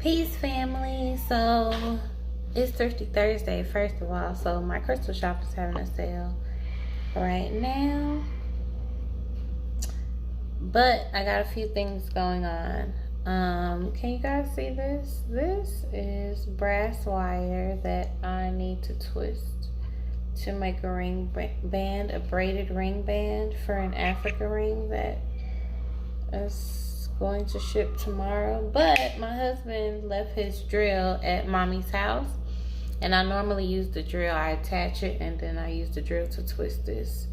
Peace, family. So it's Thrifty Thursday, first of all. So my crystal shop is having a sale right now, but I got a few things going on. Can you guys see this? This is brass wire that I need to twist to make a ring band, a braided ring band for an Africa ring that is going to ship tomorrow. But my husband left his drill at mommy's house, and I normally use the drill. I attach it and then I use the drill to twist this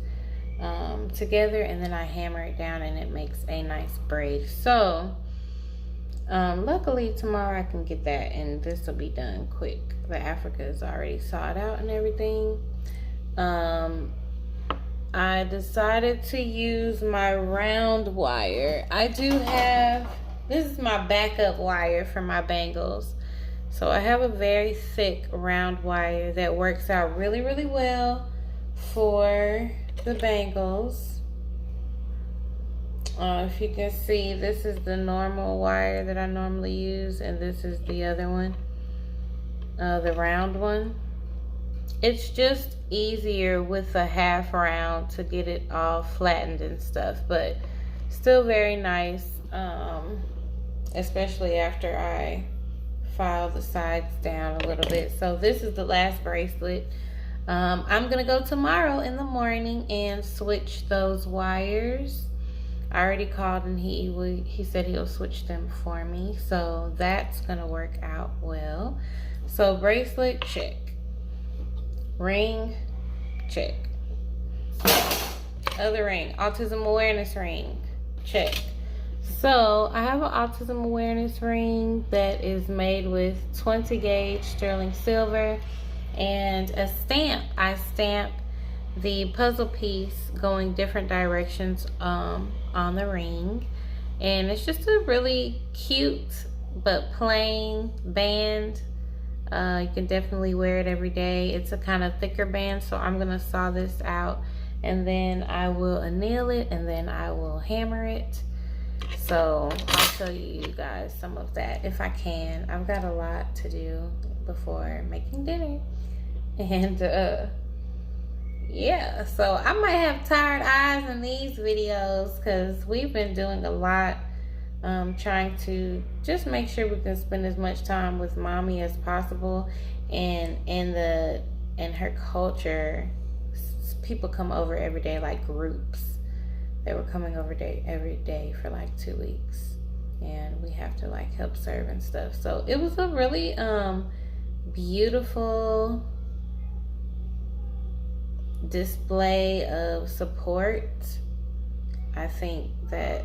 together, and then I hammer it down and it makes a nice braid. So luckily tomorrow I can get that, and this will be done quick. The Africa is already sawed out and everything. I decided to use my round wire. I do have, this is my backup wire for my bangles. So I have a very thick round wire that works out really, really well for the bangles. If you can see, this is the normal wire that I normally use, and this is the other one, the round one. It's just easier with a half round to get it all flattened and stuff, but still very nice, especially after I file the sides down a little bit. So this is the last bracelet. I'm gonna go tomorrow in the morning and switch those wires. I already called and he said he'll switch them for me, so that's gonna work out well. So bracelet, check. Ring, check. Other ring, autism awareness ring, check. So I have an autism awareness ring that is made with 20 gauge sterling silver and a stamp. I stamp the puzzle piece going different directions on the ring, and it's just a really cute but plain band. You can definitely wear it every day. It's a kind of thicker band, so I'm gonna saw this out and then I will anneal it and then I will hammer it. So I'll show you guys some of that if I can. I've got a lot to do before making dinner, and yeah, so I might have tired eyes in these videos because we've been doing a lot, trying to just make sure we can spend as much time with mommy as possible. And in her culture, people come over every day, like groups. They were coming over every day for like 2 weeks, and we have to like help serve and stuff. So it was a really beautiful display of support. I think that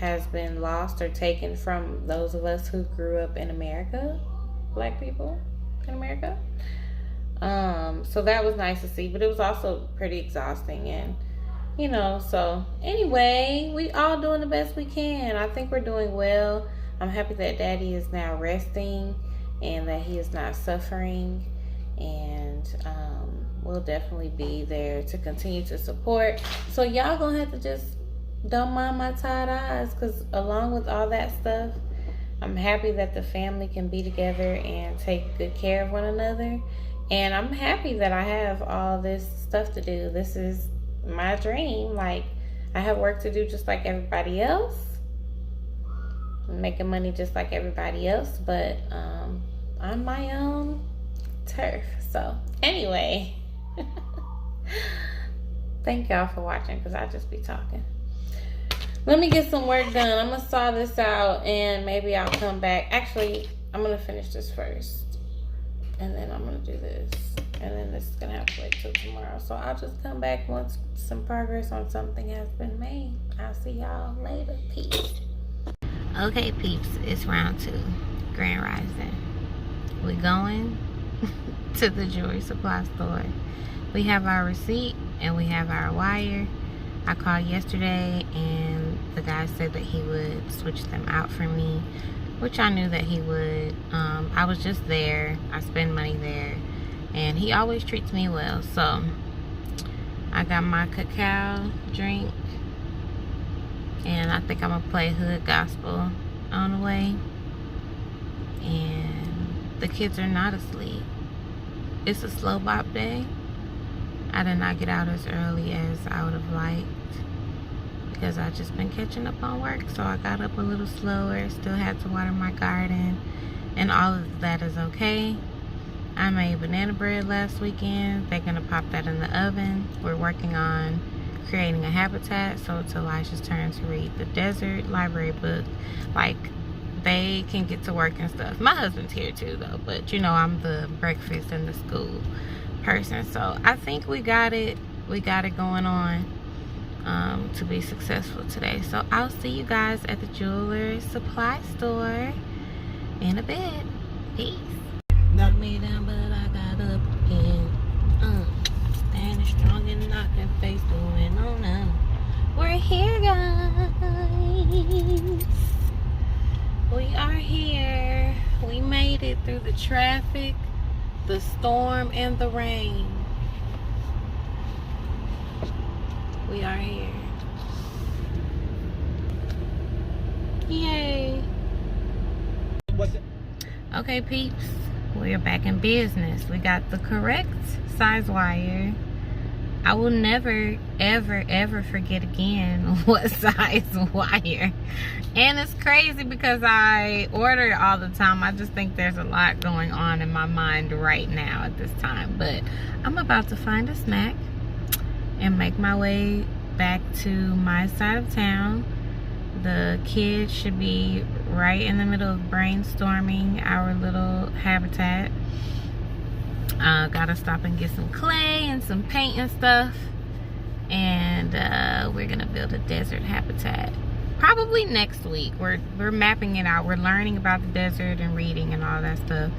has been lost or taken from those of us who grew up in America, black people in America. So that was nice to see, but it was also pretty exhausting, and you know, so anyway, we all doing the best we can. I think we're doing well. I'm happy that daddy is now resting and that he is not suffering, and we'll definitely be there to continue to support. So y'all gonna have to just don't mind my tired eyes, because along with all that stuff, I'm happy that the family can be together and take good care of one another. And I'm happy that I have all this stuff to do. This is my dream. Like, I have work to do just like everybody else. I'm making money just like everybody else, but on my own turf. So anyway, thank y'all for watching, because I just be talking. Let me get some work done. I'm gonna saw this out and maybe I'll come back. Actually, I'm gonna finish this first, and then I'm gonna do this, and then this is gonna have to wait till tomorrow. So I'll just come back once some progress on something has been made. I'll see y'all later. Peace. Okay, peeps, it's round 2, Grand Rising. We're going to the jewelry supply store. We have our receipt and we have our wire. I called yesterday and the guy said that he would switch them out for me, which I knew that he would. I was just there. I spend money there, and he always treats me well. So I got my cacao drink, and I think I'm gonna play hood gospel on the way. and the kids are not asleep. It's a slow bop day. I did not get out as early as I would have liked because I just been catching up on work, so I got up a little slower. Still had to water my garden, and all of that is okay. I made banana bread last weekend. They're gonna pop that in the oven. We're working on creating a habitat, so it's Elijah's turn to read the Desert Library book. Like, they can get to work and stuff. My husband's here too though, but you know, I'm the breakfast and the school person, so I think we got it going on to be successful today. So I'll see you guys at the jeweler's supply store in a bit. Peace. Knocked me down, but I got up again. Standing strong and knocking face going on now. We're here, guys. We are here. We made it through the traffic, the storm, and the rain. We are here. Yay. Okay, peeps. We are back in business. We got the correct size wire. I will never, ever, ever forget again what size wire. And it's crazy because I order it all the time. I just think there's a lot going on in my mind right now at this time. But I'm about to find a snack and make my way back to my side of town. The kids should be right in the middle of brainstorming our little habitat. Gotta stop and get some clay and some paint and stuff, and we're gonna build a desert habitat probably next week. We're mapping it out. We're learning about the desert and reading and all that stuff,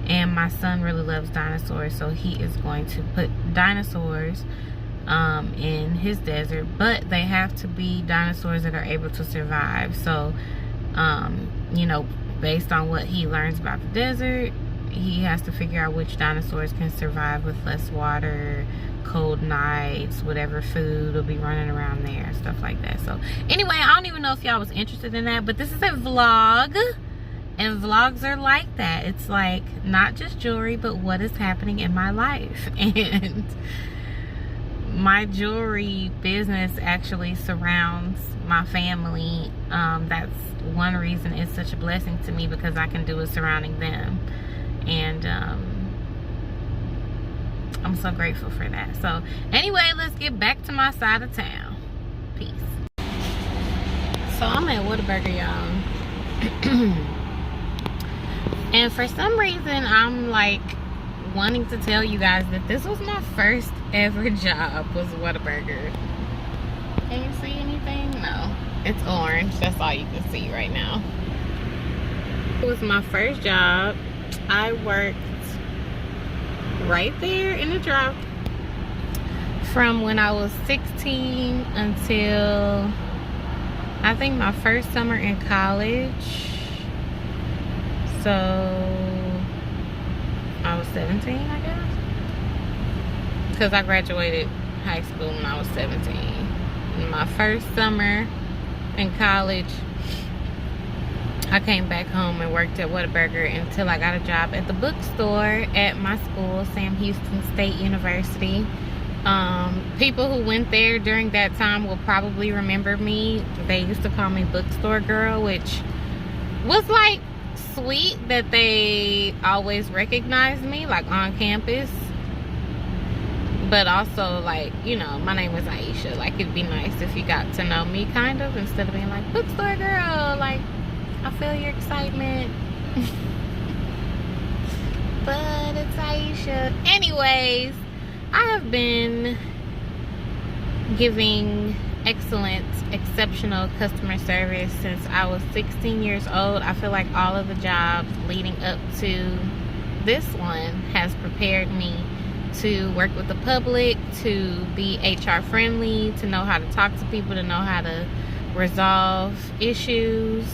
and my son really loves dinosaurs, so he is going to put dinosaurs in his desert, but they have to be dinosaurs that are able to survive. So you know, based on what he learns about the desert, he has to figure out which dinosaurs can survive with less water, cold nights, whatever food will be running around there, stuff like that. So anyway, I don't even know if y'all was interested in that, but this is a vlog, and vlogs are like that. It's like not just jewelry, but what is happening in my life. And my jewelry business actually surrounds my family. That's one reason it's such a blessing to me, because I can do it surrounding them. And I'm so grateful for that. So anyway, let's get back to my side of town. Peace. So I'm at Whataburger, y'all. And for some reason, I'm like wanting to tell you guys that this was my first ever job, was Whataburger. Can you see anything? No, it's orange. That's all you can see right now. It was my first job. I worked right there in the drop from when I was 16 until I think my first summer in college. So I was 17, I guess, because I graduated high school when I was 17. In my first summer in college, I came back home and worked at Whataburger until I got a job at the bookstore at my school, Sam Houston State University. People who went there during that time will probably remember me. They used to call me Bookstore Girl, which was like sweet that they always recognized me, like on campus. But also, like, you know, my name is Aisha. Like, it'd be nice if you got to know me, kind of, instead of being like, Bookstore Girl. Like, I feel your excitement. But it's Aisha. Anyways, I have been giving excellent, exceptional customer service since I was 16 years old. I feel like all of the jobs leading up to this one has prepared me to work with the public, to be HR friendly, to know how to talk to people, to know how to resolve issues.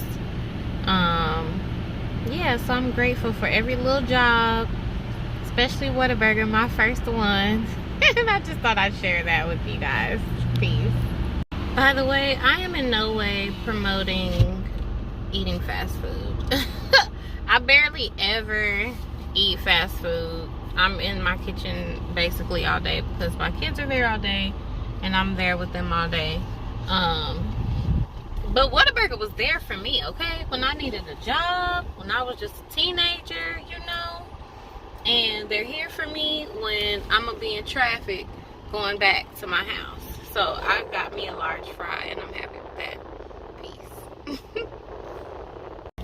Yeah, so I'm grateful for every little job, especially Whataburger, my first one. And I just thought I'd share that with you guys. Peace. By the way, I am in no way promoting eating fast food. I barely ever eat fast food. I'm in my kitchen basically all day because my kids are there all day and I'm there with them all day. But Whataburger was there for me, okay? When I needed a job, when I was just a teenager, you know? And they're here for me when I'm gonna be in traffic going back to my house. So I got me a large fry and I'm happy with that. Peace.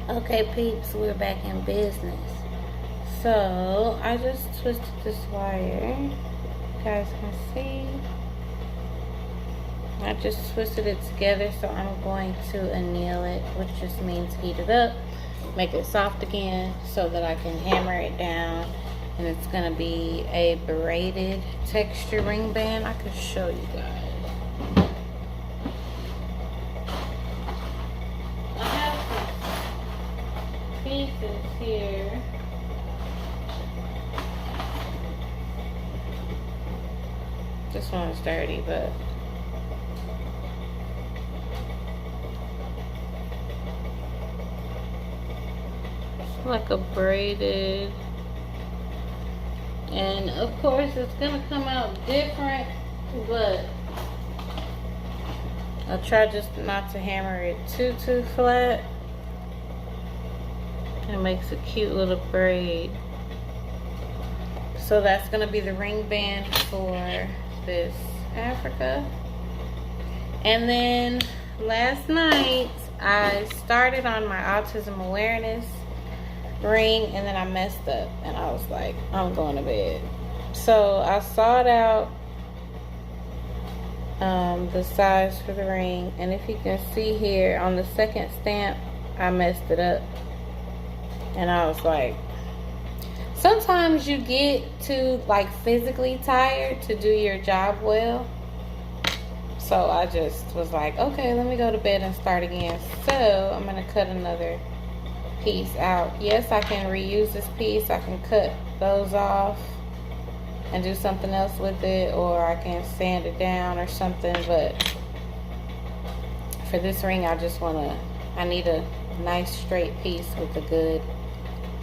Okay, peeps, we're back in business. So I just twisted this wire. You guys can see. I just twisted it together, so I'm going to anneal it, which just means heat it up, make it soft again so that I can hammer it down. And it's gonna be a braided texture ring band. I could show you guys. I have some pieces here. This one's dirty, but it's like a braided. And of course it's gonna come out different, but I'll try just not to hammer it too flat. It makes a cute little braid. So that's gonna be the ring band for this Africa. And then last night I started on my autism awareness ring and then I messed up and I was like, I'm going to bed. So I sawed out the size for the ring, and if you can see here on the second stamp I messed it up. And I was like, sometimes you get too like physically tired to do your job well. So I just was like, okay, let me go to bed and start again. So I'm gonna cut another piece out. Yes, I can reuse this piece. I can cut those off and do something else with it, or I can sand it down or something. But for this ring, I need a nice straight piece with a good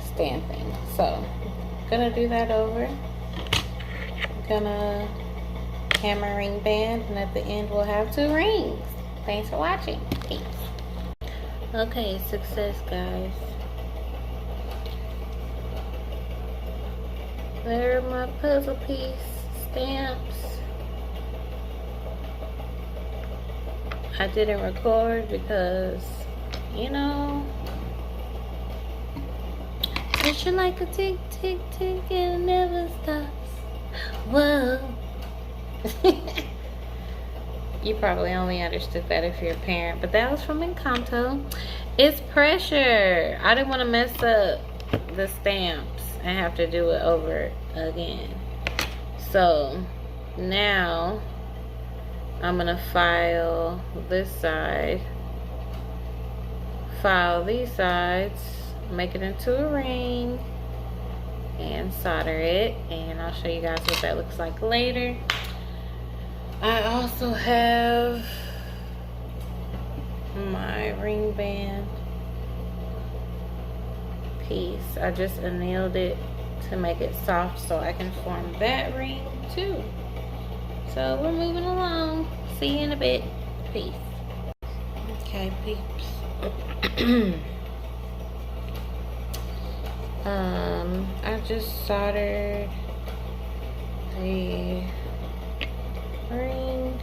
stamping. So I'm gonna do that over. I'm gonna hammer ring band, and at the end we'll have 2 rings. Thanks for watching. Peace. Okay, success, guys. There are my puzzle piece stamps. I didn't record because, you know, push it like a tick, tick, tick, and it never stops. Whoa. You probably only understood that if you're a parent, but that was from Encanto. It's pressure. I didn't want to mess up the stamps and have to do it over again. So now I'm gonna file this side, file these sides, make it into a ring, and solder it. And I'll show you guys what that looks like later. I also have my ring band piece. I just annealed it to make it soft so I can form that ring too. So we're moving along. See you in a bit. Peace. Okay, peeps. I just soldered the ring.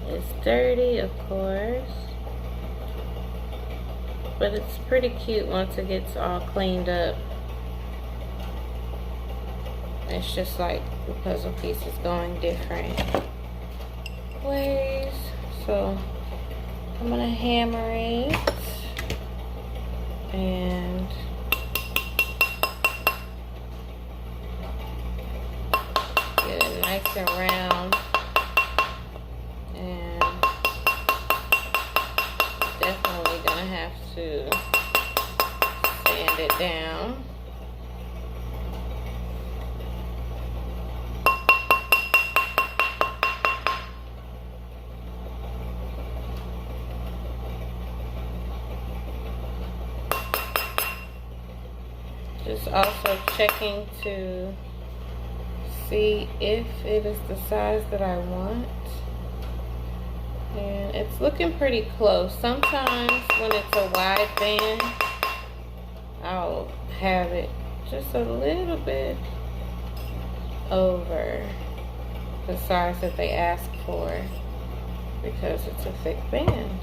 It's dirty, of course, but it's pretty cute once it gets all cleaned up. It's just like the puzzle pieces going different ways. So I'm gonna hammer it and get it nice and round, and definitely gonna have to sand it down. Just also checking to see if it is the size that I want. And it's looking pretty close. Sometimes when it's a wide band, I'll have it just a little bit over the size that they ask for because it's a thick band.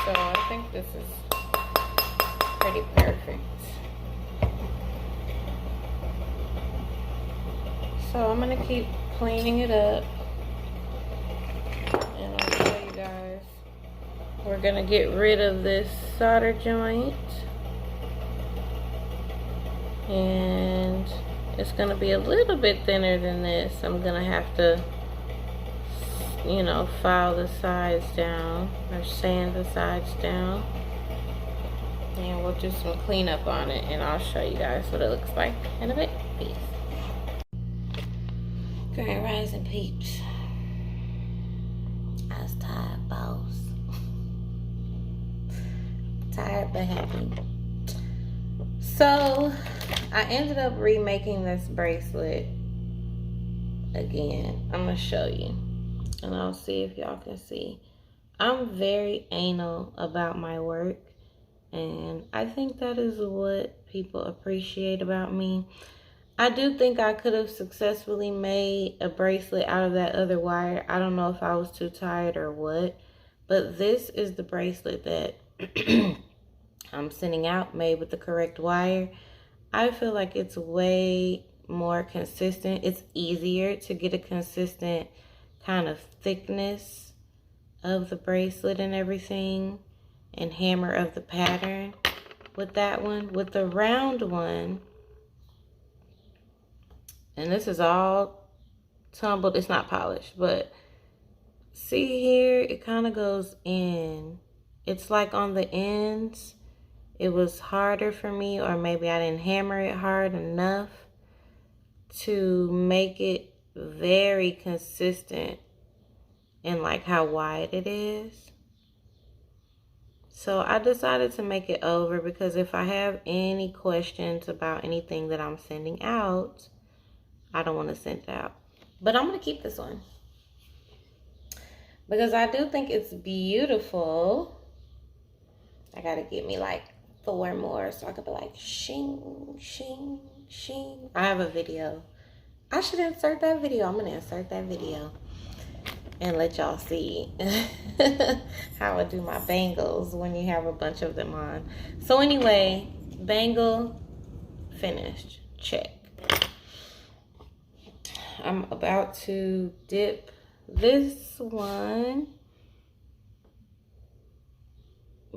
So I think this is pretty perfect. So I'm gonna keep cleaning it up and I'll show you guys. We're gonna get rid of this solder joint and it's gonna be a little bit thinner than this. I'm gonna have to, you know, file the sides down or sand the sides down, and we'll do some cleanup on it and I'll show you guys what it looks like in a bit. Peace. Grand Rising peeps. I was tired, boss. Tired but happy. So I ended up remaking this bracelet again. I'm gonna show you and I'll see if y'all can see. I'm very anal about my work, and I think that is what people appreciate about me. I do think I could have successfully made a bracelet out of that other wire. I don't know if I was too tired or what, but this is the bracelet that I'm sending out, made with the correct wire. I feel like it's way more consistent. It's easier to get a consistent kind of thickness of the bracelet and everything, and hammer of the pattern with that one. With the round one, and this is all tumbled, it's not polished, but see here, it kind of goes in. It's like on the ends, it was harder for me, or maybe I didn't hammer it hard enough to make it very consistent in like how wide it is. So I decided to make it over because if I have any questions about anything that I'm sending out, I don't want to send it out. But I'm going to keep this one because I do think it's beautiful. I got to get me like 4 more so I could be like shing, shing, shing. I have a video. I should insert that video. I'm going to insert that video and let y'all see how I do my bangles when you have a bunch of them on. So anyway, bangle finished. Check. I'm about to dip this one.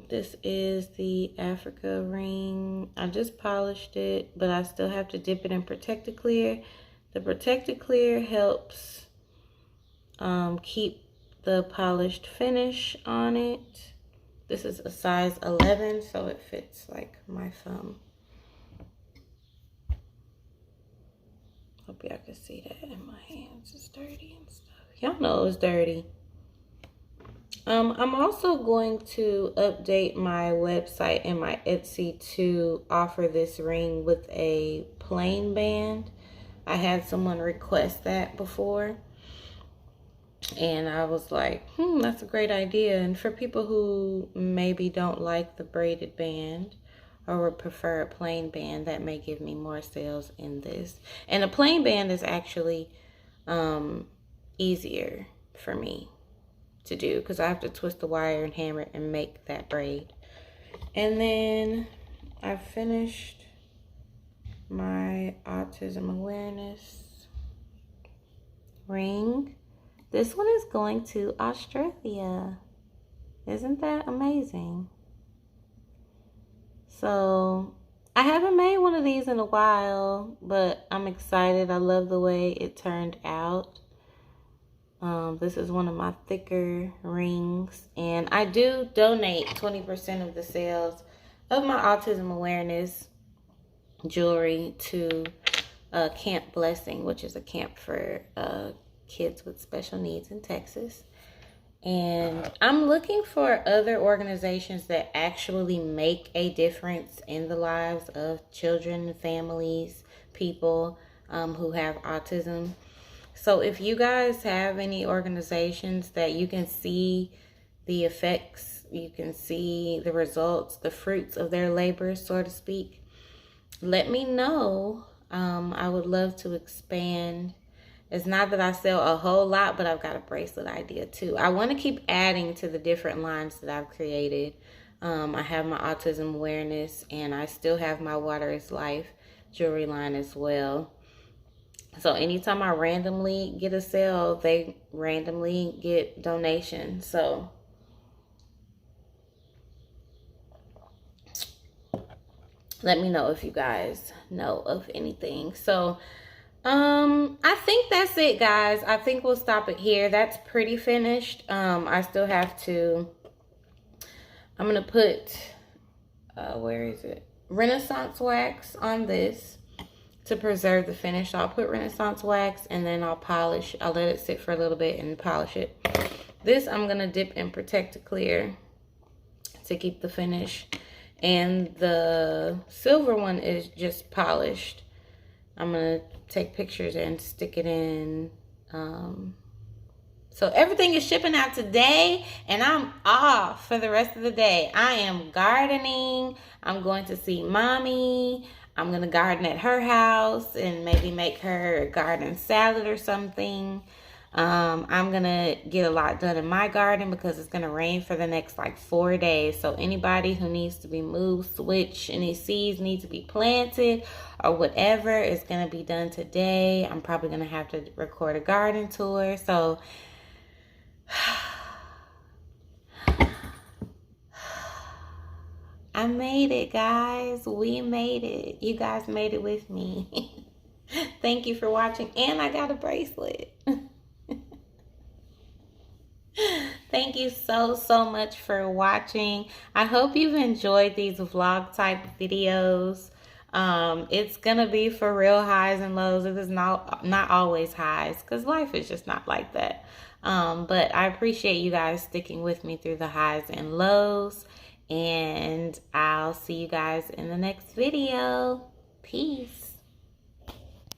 This is the Africa ring. I just polished it, but I still have to dip it in Protected Clear. The Protected Clear helps keep the polished finish on it. This is a size 11, so it fits like my thumb. Hope y'all can see that in my hands. It's dirty and stuff. Y'all know it's dirty. I'm also going to update my website and my Etsy to offer this ring with a plain band. I had someone request that before, and I was like, that's a great idea. And for people who maybe don't like the braided band or would prefer a plain band, that may give me more sales in this. And a plain band is actually easier for me to do because I have to twist the wire and hammer it and make that braid. And then I finished my autism awareness ring. This one is going to Australia. Isn't that amazing? So I haven't made one of these in a while, but I'm excited. I love the way it turned out. This is one of my thicker rings, and I do donate 20% of the sales of my autism awareness jewelry to Camp Blessing, which is a camp for kids with special needs in Texas. And I'm looking for other organizations that actually make a difference in the lives of children, families, people who have autism. So if you guys have any organizations that you can see the effects, you can see the results, the fruits of their labor, so to speak, let me know. I would love to expand. It's not that I sell a whole lot, but I've got a bracelet idea too. I want to keep adding to the different lines that I've created. I have my autism awareness, and I still have my Water is Life jewelry line as well. So anytime I randomly get a sale, they randomly get donations. So let me know if you guys know of anything. So I think that's it, guys. I think we'll stop it here. That's pretty finished. I still have to, I'm gonna put where is it, Renaissance wax on this to preserve the finish. So I'll put Renaissance wax, and then I'll polish. I'll let it sit for a little bit and polish it. This I'm gonna dip in Protect-A-Clear to keep the finish. And the silver one is just polished. I'm going to take pictures and stick it in. So everything is shipping out today, and I'm off for the rest of the day. I am gardening. I'm going to see mommy. I'm going to garden at her house and maybe make her a garden salad or something. I'm going to get a lot done in my garden because it's going to rain for the next like 4 days. So anybody who needs to be moved, switch, any seeds need to be planted or whatever is going to be done today. I'm probably going to have to record a garden tour. So I made it, guys. We made it. You guys made it with me. Thank you for watching. And I got a bracelet. Thank you so much for watching. I hope you've enjoyed these vlog type videos. It's gonna be for real highs and lows. It is not always highs, because life is just not like that. But I appreciate you guys sticking with me through the highs and lows, and I'll see you guys in the next video. Peace.